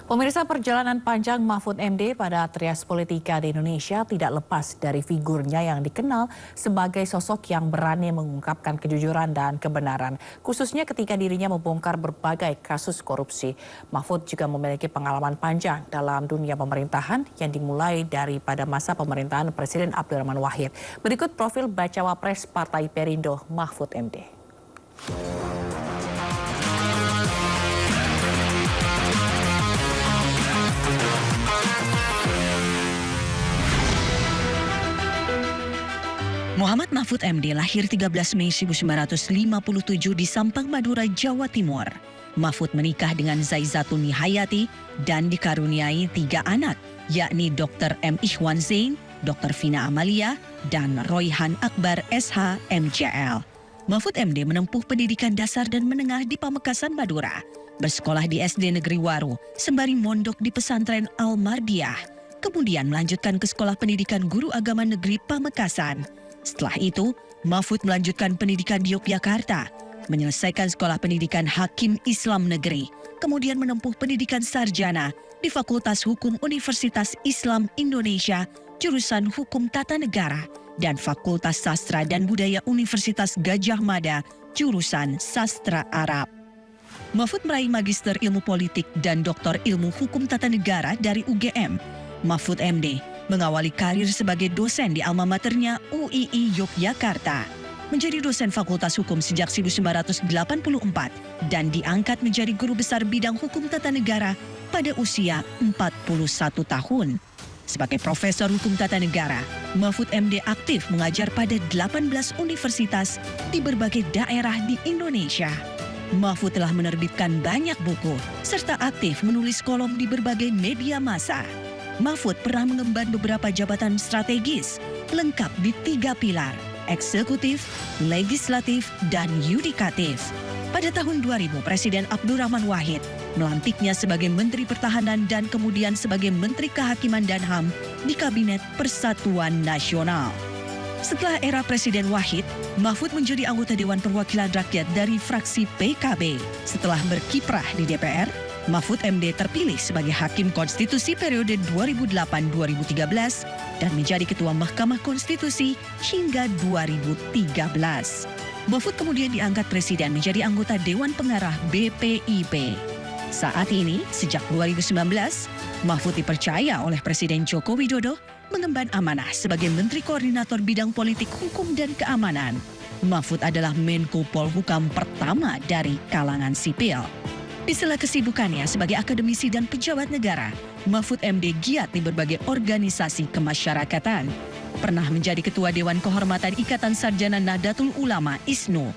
Pemirsa, perjalanan panjang Mahfud MD pada trias politika di Indonesia tidak lepas dari figurnya yang dikenal sebagai sosok yang berani mengungkapkan kejujuran dan kebenaran, khususnya ketika dirinya membongkar berbagai kasus korupsi. Mahfud juga memiliki pengalaman panjang dalam dunia pemerintahan yang dimulai daripada masa pemerintahan Presiden Abdurrahman Wahid. Berikut profil Bacawa Pres Partai Perindo Mahfud MD. Muhammad Mahfud MD lahir 13 Mei 1957 di Sampang, Madura, Jawa Timur. Mahfud menikah dengan Zaizatun Nihayati dan dikaruniai 3 anak, yakni Dr. M. Ikhwan Zain, Dr. Vina Amalia, dan Royhan Akbar SH MCL. Mahfud MD menempuh pendidikan dasar dan menengah di Pamekasan, Madura. Bersekolah di SD Negeri Waru, sembari mondok di pesantren Al-Mardiyah. Kemudian melanjutkan ke Sekolah Pendidikan Guru Agama Negeri Pamekasan. Setelah itu, Mahfud melanjutkan pendidikan di Yogyakarta, menyelesaikan Sekolah Pendidikan Hakim Islam Negeri, kemudian menempuh pendidikan sarjana di Fakultas Hukum Universitas Islam Indonesia, jurusan Hukum Tata Negara, dan Fakultas Sastra dan Budaya Universitas Gadjah Mada, jurusan Sastra Arab. Mahfud meraih Magister Ilmu Politik dan Doktor Ilmu Hukum Tata Negara dari UGM. Mahfud MD mengawali karir sebagai dosen di alma maternya UII Yogyakarta. Menjadi dosen Fakultas Hukum sejak 1984 dan diangkat menjadi guru besar bidang hukum tata negara pada usia 41 tahun. Sebagai profesor hukum tata negara, Mahfud MD aktif mengajar pada 18 universitas di berbagai daerah di Indonesia. Mahfud telah menerbitkan banyak buku serta aktif menulis kolom di berbagai media massa. Mahfud pernah mengemban beberapa jabatan strategis, lengkap di 3 pilar, eksekutif, legislatif, dan yudikatif. Pada tahun 2000, Presiden Abdurrahman Wahid melantiknya sebagai Menteri Pertahanan dan kemudian sebagai Menteri Kehakiman dan HAM di Kabinet Persatuan Nasional. Setelah era Presiden Wahid, Mahfud menjadi anggota Dewan Perwakilan Rakyat dari fraksi PKB. Setelah berkiprah di DPR, Mahfud MD terpilih sebagai Hakim Konstitusi periode 2008-2013 dan menjadi Ketua Mahkamah Konstitusi hingga 2013. Mahfud kemudian diangkat Presiden menjadi anggota Dewan Pengarah BPIP. Saat ini, sejak 2019, Mahfud dipercaya oleh Presiden Joko Widodo mengemban amanah sebagai Menteri Koordinator Bidang Politik Hukum dan Keamanan. Mahfud adalah Menko Polhukam pertama dari kalangan sipil. Di sela kesibukannya sebagai akademisi dan pejabat negara, Mahfud MD giat di berbagai organisasi kemasyarakatan. Pernah menjadi Ketua Dewan Kehormatan Ikatan Sarjana Nahdlatul Ulama ISNU,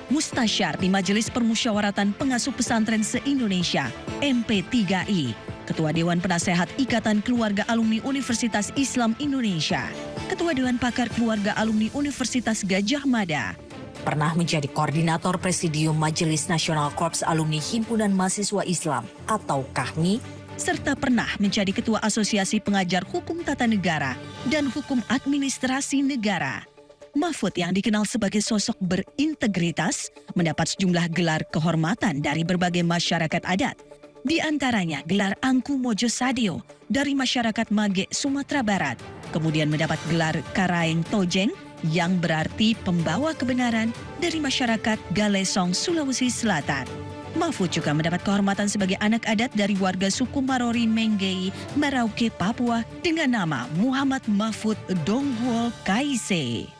Mustasyar di Majelis Permusyawaratan Pengasuh Pesantren se-Indonesia MP3I, Ketua Dewan Penasehat Ikatan Keluarga Alumni Universitas Islam Indonesia, Ketua Dewan Pakar Keluarga Alumni Universitas Gadjah Mada. Pernah menjadi Koordinator Presidium Majelis Nasional Korps Alumni Himpunan Mahasiswa Islam atau KAHMI, serta pernah menjadi Ketua Asosiasi Pengajar Hukum Tata Negara dan Hukum Administrasi Negara. Mahfud yang dikenal sebagai sosok berintegritas mendapat sejumlah gelar kehormatan dari berbagai masyarakat adat. Di antaranya gelar Angku Mojo Sadio dari masyarakat Mage, Sumatera Barat. Kemudian mendapat gelar Karaeng Tojeng yang berarti pembawa kebenaran dari masyarakat Galesong, Sulawesi Selatan. Mahfud juga mendapat kehormatan sebagai anak adat dari warga suku Marori Menggei, Merauke, Papua dengan nama Muhammad Mahfud Dongguo Kaise.